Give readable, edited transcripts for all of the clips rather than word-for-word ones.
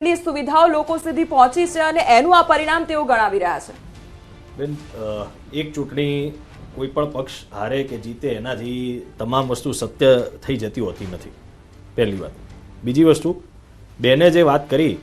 સુવિધાઓ લોકો સુધી પહોંચી છે અને એનું આ પરિણામ તેઓ ગણાવી રહ્યા છે. બેન, એક ચૂંટણી કોઈ પણ પક્ષ હારે કે જીતે એનાથી તમામ વસ્તુ સત્ય થઈ જતી હોતી નથી. પહેલી વાત. બીજી વસ્તુ, બેને જે વાત કરી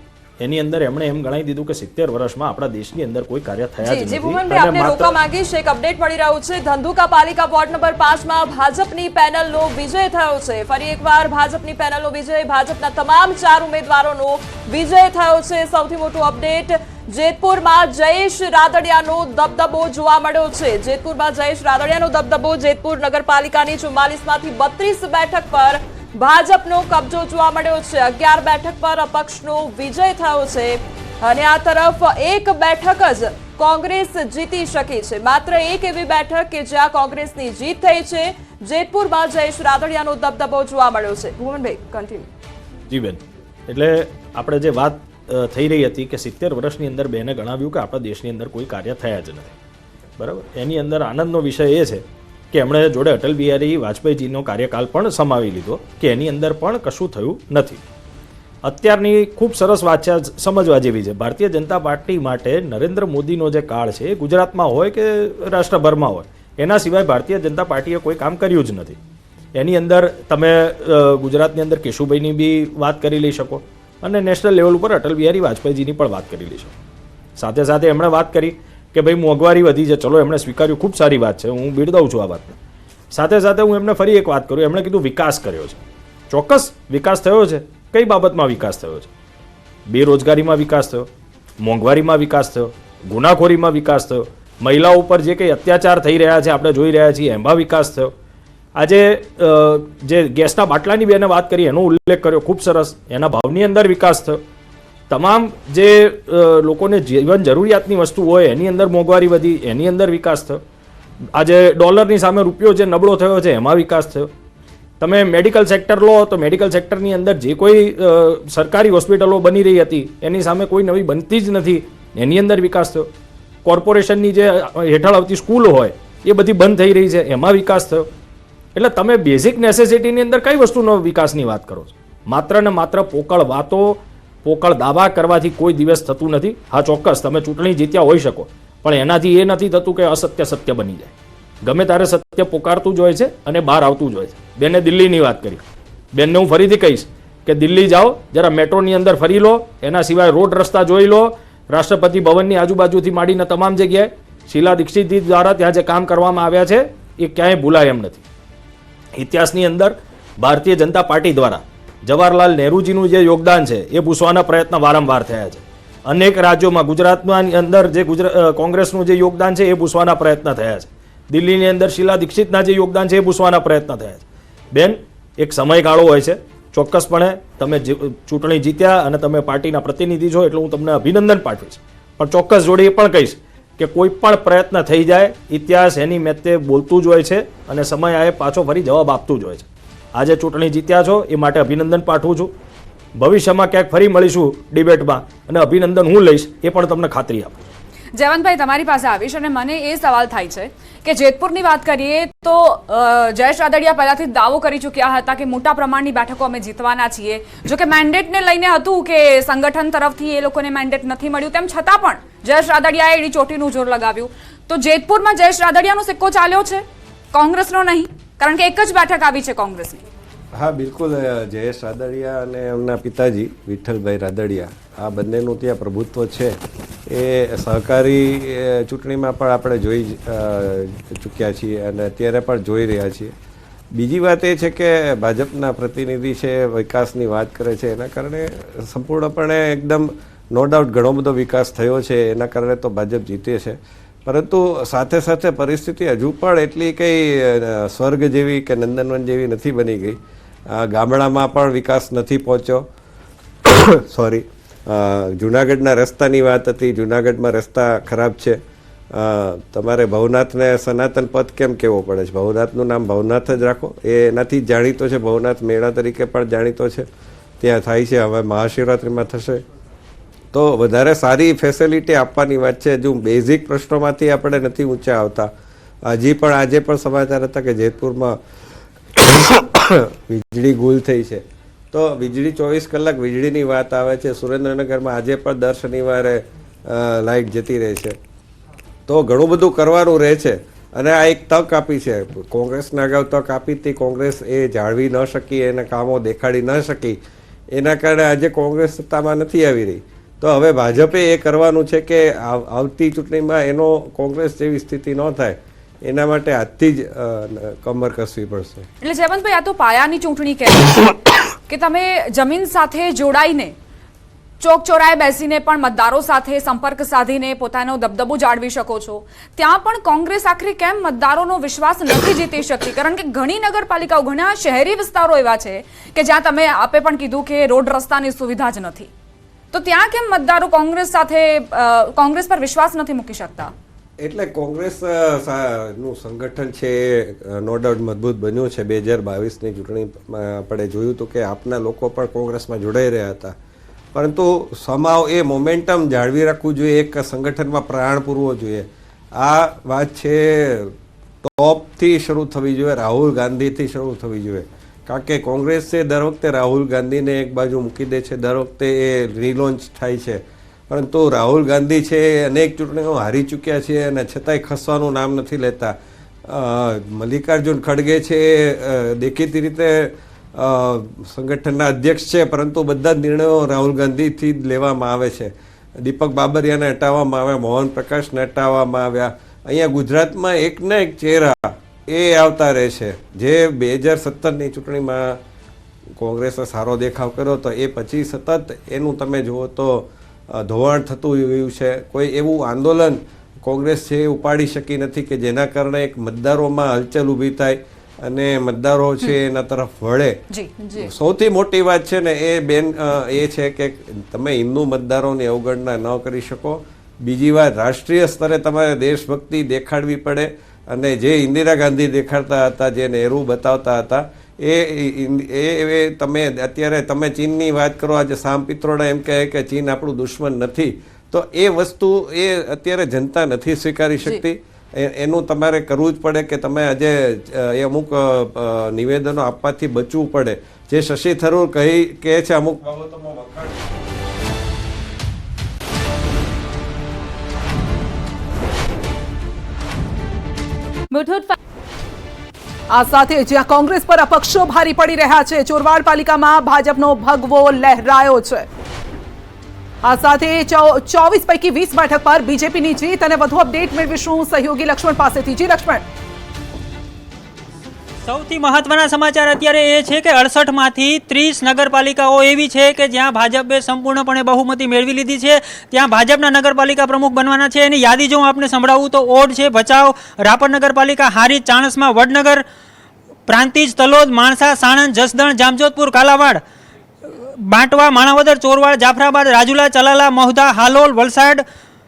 એની અંદર એમણે એમ ગણાવી દીધું કે 70 વર્ષમાં આપણા દેશની અંદર કોઈ કાર્ય થયા જ નથી. ભુવનભાઈ, આપને રોકવા માંગીશ. એક અપડેટ મળી રહ્યું છે. ધંધુકા પાલિકા વોર્ડ નંબર 5 માં ભાજપની પેનલનો વિજય થયો છે. ફરી એકવાર ભાજપની પેનલનો વિજય, ભાજપના તમામ 4 ઉમેદવારોનો વિજય થયો છે. સૌથી મોટું અપડેટ, જેતપુરમાં જયેશ રાદડિયાનો દબદબો જોવા મળ્યો છે. જેતપુરમાં જયેશ રાદડિયાનો દબદબો. જેતપુર નગરપાલિકાની 44 માંથી 32 બેઠક પર ભાજપનો કબજો જોવા મળ્યો છે. 11 બેઠક પર અપક્ષનો વિજય થયો છે અને આ તરફ એક બેઠક જ કોંગ્રેસ જીતી શકી છે. માત્ર એક એવી બેઠક કે જ્યાં કોંગ્રેસની જીત થઈ છે. જેતપુરમાં જયેશ રાદડિયાનો દબદબો જોવા મળ્યો છે. ભુવનભાઈ, કન્ટિન્યુ. જી બેન, એટલે આપણે જે વાત થઈ રહી હતી કે 70 વર્ષની અંદર બેને ગણાવ્યું કે આપણા દેશની અંદર કોઈ કાર્ય થયા જ નથી. બરાબર. એની અંદર આનંદનો વિષય એ છે કે એમણે જોડે અટલ બિહારી વાજપેયીજીનો કાર્યકાલ પણ સમાવી લીધો કે એની અંદર પણ કશું થયું નથી. અત્યારની ખૂબ સરસ વાત છે, સમજવા જેવી છે. ભારતીય જનતા પાર્ટી માટે નરેન્દ્ર મોદીનો જે કાળ છે, ગુજરાતમાં હોય કે રાષ્ટ્રભરમાં હોય, એના સિવાય ભારતીય જનતા પાર્ટીએ કોઈ કામ કર્યું જ નથી. એની અંદર તમે ગુજરાતની અંદર કેશુભાઈની બી વાત કરી લઈ શકો અને નેશનલ લેવલ ઉપર અટલ બિહારી વાજપેયીજીની પણ વાત કરી લઈ શકો. સાથે સાથે એમણે વાત કરી કે ભાઈ મોંઘવારી વધી છે, ચલો એમણે સ્વીકાર્યું, ખૂબ સારી વાત છે, હું બિરદાવું છું આ વાતને. સાથે સાથે હું એમને ફરી એક વાત કરું, એમણે કીધું વિકાસ કર્યો છે. ચોક્કસ વિકાસ થયો છે. કઈ બાબતમાં વિકાસ થયો છે? બેરોજગારીમાં વિકાસ થયો, મોંઘવારીમાં વિકાસ થયો, ગુનાખોરીમાં વિકાસ થયો, મહિલાઓ ઉપર જે કંઈ અત્યાચાર થઈ રહ્યા છે આપણે જોઈ રહ્યા છીએ એમાં વિકાસ થયો. આજે જે ગેસના બાટલાની બેને વાત કરી એનો ઉલ્લેખ કર્યો, ખૂબ સરસ. એના ભાવની અંદર વિકાસ થયો. તમામ જે લોકોને જીવન જરૂરિયાતની વસ્તુ હોય એની અંદર મોંઘવારી વધી, એની અંદર વિકાસ થયો. આજે ડોલરની સામે રૂપિયો જે નબળો થયો છે એમાં વિકાસ થયો. તમે મેડિકલ સેક્ટર લો તો મેડિકલ સેક્ટરની અંદર જે કોઈ સરકારી હોસ્પિટલો બની રહી હતી એની સામે કોઈ નવી બનતી જ નથી, એની અંદર વિકાસ થયો. કોર્પોરેશનની જે હેઠળ આવતી સ્કૂલો હોય એ બધી બંધ થઈ રહી છે, એમાં વિકાસ થયો. એટલે તમે બેઝિક નેસેસિટીની અંદર કઈ વસ્તુનો વિકાસની વાત કરો છો? માત્ર ને માત્ર પોકળ વાતો, પોકળ દાવા કરવાથી કોઈ દિવસ થતું નથી. હા, ચોક્કસ તમે ચૂંટણી જીત્યા હોઈ શકો, પણ એનાથી એ નથી થતું કે અસત્ય સત્ય બની જાય. ગમે ત્યારે સત્ય પોકારતું જ હોય છે અને બહાર આવતું જ હોય છે. બેને દિલ્હીની વાત કરી. બેનને હું ફરીથી કહીશ કે દિલ્હી જાઓ, જરા મેટ્રોની અંદર ફરી લો, એના સિવાય રોડ રસ્તા જોઈ લો. રાષ્ટ્રપતિ ભવનની આજુબાજુથી માંડીને તમામ જગ્યાએ શીલા દીક્ષિતજી દ્વારા ત્યાં જે કામ કરવામાં આવ્યા છે એ ક્યાંય ભૂલાય એમ નથી. ઇતિહાસની અંદર ભારતીય જનતા પાર્ટી દ્વારા જવાહરલાલ નહેરુજીનું જે યોગદાન છે એ પૂછવાના પ્રયત્ન વારંવાર થયા છે. અનેક રાજ્યોમાં, ગુજરાતની અંદર જે કોંગ્રેસનું જે યોગદાન છે એ પૂછવાના પ્રયત્ન થયા છે. દિલ્હીની અંદર શીલા દીક્ષિતના જે યોગદાન છે એ પૂછવાના પ્રયત્ન થયા છે. બેન, એક સમયગાળો હોય છે. ચોક્કસપણે તમે ચૂંટણી જીત્યા અને તમે પાર્ટીના પ્રતિનિધિ છો એટલે હું તમને અભિનંદન પાઠવીશ, પણ ચોક્કસ જોડે એ પણ કહીશ કે કોઈ પણ પ્રયત્ન થઈ જાય, ઇતિહાસ એની મેતે બોલતું જ હોય છે અને સમય આવે પાછો ફરી જવાબ આપતું જ હોય છે. આજે ચૂંટણી જીત્યા છો એ માટે અભિનંદન પાઠવું છું. ભવિષ્યમાં ક્યાંક ફરી મળીશું ડિબેટમાં અને અભિનંદન હું લઈશ એ પણ તમને ખાતરી આપું. જયવંતભાઈ, તમારી પાસે આવીશ અને મને એ સવાલ થાય છે કે જેતપુરની વાત કરીએ તો જયેશ રાદડિયા પહેલાથી દાવો કરી ચૂક્યા હતા કે મોટા પ્રમાણની બેઠકો અમે જીતવાના છીએ. જો કે મેન્ડેટને લઈને હતું કે સંગઠન તરફથી એ લોકોને મેન્ડેટ નથી મળ્યું, તેમ છતાં પણ જયેશ રાદડિયાએ એડી ચોટીનું જોર લગાવ્યું. તો જેતપુરમાં જયેશ રાદડિયાનો સિક્કો ચાલ્યો છે, કોંગ્રેસનો નહીં, કારણ કે એક જ બેઠક આવી છે કોંગ્રેસની. હા, બિલકુલ. જયેશ રાદડિયા અને એમના પિતાજી વિઠ્ઠલભાઈ રાદડિયા, આ બંનેનું ત્યાં પ્રભુત્વ છે. એ સહકારી ચૂંટણીમાં પણ આપણે જોઈ ચૂક્યા છીએ અને અત્યારે પણ જોઈ રહ્યા છીએ. બીજી વાત એ છે કે ભાજપના પ્રતિનિધિ છે, વિકાસની વાત કરે છે, એના કારણે સંપૂર્ણપણે એકદમ નો ડાઉટ ઘણો બધો વિકાસ થયો છે, એના કારણે તો ભાજપ જીતે છે. પરંતુ સાથે સાથે પરિસ્થિતિ હજુ પણ એટલી કંઈ સ્વર્ગ જેવી કે નંદનવન જેવી નથી બની ગઈ. ગામડામાં પણ વિકાસ નથી પહોંચ્યો. સોરી, જુનાગઢના રસ્તાની વાત હતી. જુનાગઢમાં રસ્તા ખરાબ છે. તમારે ભવનાથને સનાતન પથ કેમ કહેવો પડે છે? ભવનાથનું નામ ભવનાથ જ રાખો, એ એનાથી જ જાણીતો છે. ભવનાથ મેળા તરીકે પણ જાણીતો છે. ત્યાં થાય છે, હવે મહાશિવરાત્રિમાં થશે. તો વધારે સારી ફેસિલિટી આપવાની વાત છે. હજુ બેઝિક પ્રશ્નોમાંથી આપણે નથી ઊંચા આવતા. હજી પણ આજે પણ સમાચાર હતા કે જેતપુરમાં વીજળી ગુલ થઈ છે. તો તો વીજળી 24 કલાક વીજળીની વાત આવે છે. સુરેન્દ્રનગરમાં આજે પણ દર શનિવારે લાઇટ જતી રહે છે. તો ઘણું બધું કરવાનું રહે છે અને આ એક તક આપી છે. કોંગ્રેસને અગાઉ તક આપી હતી, કોંગ્રેસ એ જાળવી ન શકી, એના કામો દેખાડી ન શકી, એના કારણે આજે કોંગ્રેસ સત્તામાં નથી આવી રહી. તો હવે ભાજપે એ કરવાનું છે કે આવતી ચૂંટણીમાં એનો કોંગ્રેસ જેવી સ્થિતિ ન થાય એના માટે આજથી જ કમર કસવી પડશે. એટલે જયવંતભાઈ, આ તો પાયાની ચૂંટણી કહેવાય કે તમે જમીન સાથે જોડાઈને ચોક ચોરાએ બેસીને પણ મતદારો સાથે સંપર્ક સાધીને પોતાનો દબદબો જાળવી શકો છો. ત્યાં પણ કોંગ્રેસ આખરે કેમ મતદારોનો વિશ્વાસ નથી જીતી શકતી? કારણ કે ઘણી નગરપાલિકાઓ, ઘણા શહેરી વિસ્તારો એવા છે કે જ્યાં આપે પણ કીધું કે રોડ રસ્તાની સુવિધા જ નથી. તો ત્યાં કેમ મતદારો કોંગ્રેસ પર વિશ્વાસ નથી મૂકી શકતા? એટલે કોંગ્રેસ નું સંગઠન છે નો ડાઉટ મજબૂત બન્યું છે. 2022ની ચૂંટણીમાં આપણે જોયું હતું કે આપના લોકો પણ કોંગ્રેસમાં જોડાઈ રહ્યા હતા, પરંતુ સમાવ એ મોમેન્ટમ જાળવી રાખવું જોઈએ, એક સંગઠનમાં પ્રાણ પૂરવો જોઈએ. આ વાત છે ટોપથી શરૂ થવી જોઈએ, રાહુલ ગાંધીથી શરૂ થવી જોઈએ. કારણ કે કોંગ્રેસ છે દર વખતે રાહુલ ગાંધીને એક બાજુ મૂકી દે છે, દર વખતે એ રીલોન્ચ થાય છે. પરંતુ રાહુલ ગાંધી છે એ અનેક ચૂંટણીઓ હારી ચૂક્યા છે અને છતાંય ખસવાનું નામ નથી લેતા. મલ્લિકાર્જુન ખડગે છે દેખીતી રીતે સંગઠનના અધ્યક્ષ છે, પરંતુ બધા જ નિર્ણયો રાહુલ ગાંધીથી જ લેવામાં આવે છે. દીપક બાબરિયાને હટાવવામાં આવ્યા, મોહન પ્રકાશને હટાવવામાં આવ્યા. અહીંયા ગુજરાતમાં એકના એક ચહેરા એ આવતા રહે છે. જે 2017ની ચૂંટણીમાં કોંગ્રેસે સારો દેખાવ કર્યો તો એ પછી સતત એનું તમે જુઓ તો ધોવાણ થતું રહ્યું છે. કોઈ એવું આંદોલન કોંગ્રેસ છે એ ઉપાડી શકી નથી કે જેના કારણે એક મતદારોમાં હલચલ ઊભી થાય અને મતદારો છે એના તરફ વળે. સૌથી મોટી વાત છે ને એ બેન એ છે કે તમે હિન્દુ મતદારોની અવગણના ન કરી શકો. બીજી વાત, રાષ્ટ્રીય સ્તરે તમારે દેશભક્તિ દેખાડવી પડે અને જે ઇન્દિરા ગાંધી દેખાડતા હતા, જે નહેરુ બતાવતા હતા, એ તમે અત્યારે તમે ચીનની વાત કરો, આજે સામ પિત્રોડા એમ કહે કે ચીન આપણું દુશ્મન નથી, તો એ વસ્તુ એ અત્યારે જનતા નથી સ્વીકારી શકતી. એનું તમારે કરવું જ પડે કે તમે આજે એ અમુક નિવેદનો આપવાથી બચવું પડે. જે શશી થરૂર કહે છે અમુક બાબતોમાં વખાણ. આ સાથે જ્યાં કોંગ્રેસ પર અપક્ષો ભારી પડી રહ્યા છે, ચોરવાડ પાલિકામાં ભાજપનો ભગવો લહેરાયો છે. આ સાથે 24 પૈકી 20 બેઠક પર બીજેપીની જીત અને વધુ અપડેટ મેળવીશું સહયોગી લક્ષ્મણ પાસેથી. જી લક્ષ્મણ. સૌથી મહત્વના સમાચાર અત્યારે એ છે કે 68 માંથી 30 નગરપાલિકાઓ એવી છે કે જ્યાં ભાજપે સંપૂર્ણપણે બહુમતી મેળવી લીધી છે. ત્યાં ભાજપના નગરપાલિકા પ્રમુખ બનવાના છે. એની યાદી જો હું આપને સંભળાવું તો ઓડ છે, ભચાઉ, રાપર નગરપાલિકા, હારીજ, ચાણસ્મા, વડનગર, પ્રાંતિજ, તલોદ, માણસા, સાણંદ, જસદણ, જામજોધપુર, કાલાવાડ, બાંટવા, માણાવદર, ચોરવાડ, જાફરાબાદ, રાજુલા, ચલાલા, મહુધા, હાલોલ, વલસાડ,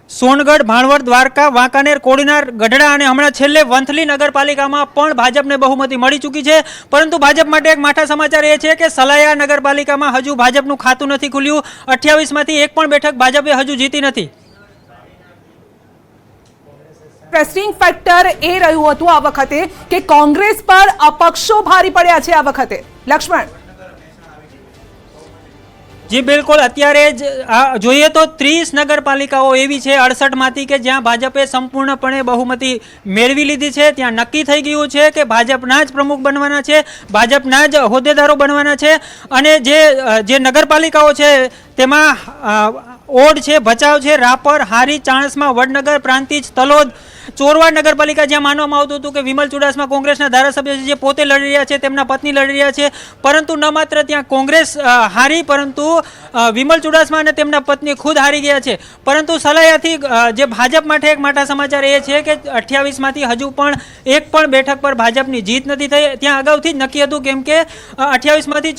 સોનગઢ, ભાણવડ, દ્વારકા, વાંકાનેર, કોડીનાર, ગઢડા અને હમણાં છેલ્લે વંથલી નગરપાલિકામાં પણ ભાજપને બહુમતી મળી ચૂકી છે. પરંતુ ભાજપ માટે એક માઠા સમાચાર એ છે કે સલાયા નગરપાલિકામાં હજુ ભાજપનું ખાતું નથી ખુલ્યું. 28 માંથી એક પણ બેઠક ભાજપે હજુ જીતી નથી. પ્રેસ્ટિંગ ફેક્ટર એ રહ્યું હતું આ વખતે કે કોંગ્રેસ પર અપક્ષો ભારી પડ્યા છે આ વખતે. લક્ષ્મણ. જી બિલકુલ, અત્યારે જ જોઈએ તો 30 નગરપાલિકાઓ એવી છે 68 માંથી કે જ્યાં ભાજપે સંપૂર્ણપણે બહુમતી મેળવી લીધી છે. ત્યાં નક્કી થઈ ગયું છે કે ભાજપના જ પ્રમુખ બનવાના છે, ભાજપના જ હોદ્દેદારો બનવાના છે. અને જે નગરપાલિકાઓ છે તેમાં ઓડ છે, ભચાઉ છે, રાપર, હારીજ, ચાણસ્મા, વડનગર, પ્રાંતિજ, તલોદ, ચોરવાડ નગરપાલિકા જ્યાં માનવામાં આવતું હતું કે વિમલ ચુડાસમા કોંગ્રેસના ધારાસભ્ય છે, જે પોતે લડી રહ્યા છે, તેમના પત્ની લડી રહ્યા છે. પરંતુ ન માત્ર ત્યાં કોંગ્રેસ હારી, પરંતુ વિમલ ચુડાસમા અને તેમના પત્ની ખુદ હારી ગયા છે. પરંતુ સલાયાથી જે ભાજપ માટે એક મોટા સમાચાર એ છે કે 28 માંથી હજુ પણ એક પણ બેઠક પર ભાજપની જીત નથી થઈ. ત્યાં અગાઉથી જ નક્કી હતું, કેમ કે 28 માંથી